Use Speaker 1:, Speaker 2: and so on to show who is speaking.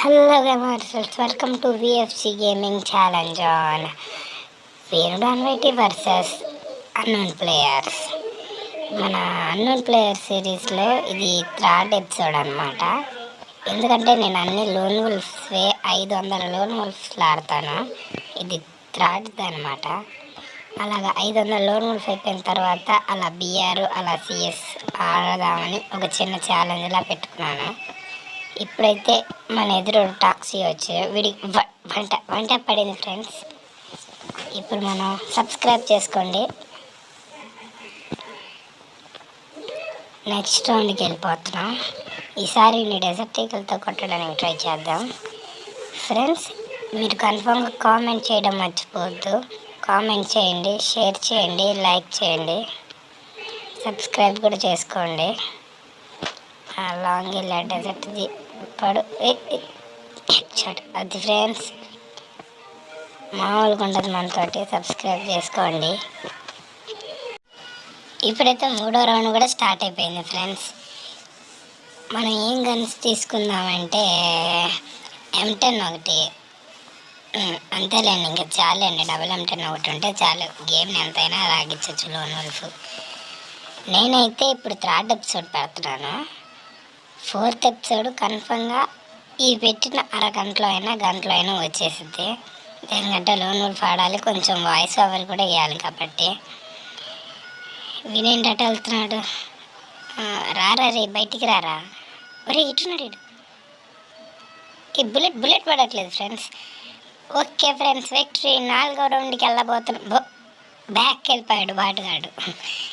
Speaker 1: Hello gamers, welcome to VFC Gaming Challenge on Venudanveti versus Unknown Players. మన unknown player సిరీస్లో ఇది third episode అనమాట. ఎందుకంటే నేను అన్ని లోన్ వుల్ఫ్స్వే 500 లోన్ వుల్ఫ్స్లో ఆడతాను. ఇది థర్డ్ది అనమాట. అలాగా 500 లోన్ వుల్ఫ్ అయిపోయిన తర్వాత అలా బిఆర్ అలా సిఎస్ ఆడదామని ఒక చిన్న ఛాలెంజ్లా పెట్టుకున్నాను. ఇప్పుడైతే మన ఎదురు టాక్సీ వచ్చి వీడికి వంట పడింది ఫ్రెండ్స్. ఇప్పుడు మనం సబ్స్క్రైబ్ చేసుకోండి. నెక్స్ట్ రౌండ్కి వెళ్ళిపోతున్నాం. ఈసారి నీ డెజర్ట్ ఈగల్తో కొట్టడానికి ట్రై చేద్దాం. ఫ్రెండ్స్, మీరు కన్ఫామ్గా కామెంట్ చేయడం మర్చిపోవద్దు. కామెంట్ చేయండి, షేర్ చేయండి, లైక్ చేయండి, సబ్స్క్రైబ్ కూడా చేసుకోండి. లాంగ్ ఇలా డెజర్ట్ది పడు అది ఫ్రెండ్స్, మామూలుగా ఉంటుంది మనతోటి. సబ్స్క్రైబ్ చేసుకోండి. ఇప్పుడైతే మూడో రౌండ్ కూడా స్టార్ట్ అయిపోయింది ఫ్రెండ్స్. మనం ఏం గన్స్ తీసుకుందామంటే M10 ఒకటి అంతేలేండి, ఇంకా చాలండి. డబుల్ M10 ఒకటి ఉంటే చాలు, గేమ్ని ఎంతైనా రాగించవచ్చు లోన్ వుల్ఫ్. నేనైతే ఇప్పుడు థర్డ్ ఎపిసోడ్ పెడుతున్నాను. ఫోర్త్ ఎపిసోడ్ కన్ఫర్మ్గా ఈ పెట్టిన అరగంటలో అయినా గంటలో అయినా వచ్చేసింది. దేనికంటే లోన్ వుల్ఫ్ ఆడాలి, కొంచెం వాయిస్ ఓవర్ కూడా వేయాలి కాబట్టి. వినేంటట వెళ్తున్నాడు. రారా రే, బయటికి రారా. ఒరే ఇటున్నాడు ఇటు. ఈ బుల్లెట్ పడట్లేదు ఫ్రెండ్స్. Okay friends, victory. 4వ రౌండ్కి వెళ్ళబోతున్నాం. బ్యాక్ వెళ్ళిపోయాడు బాటుగాడు.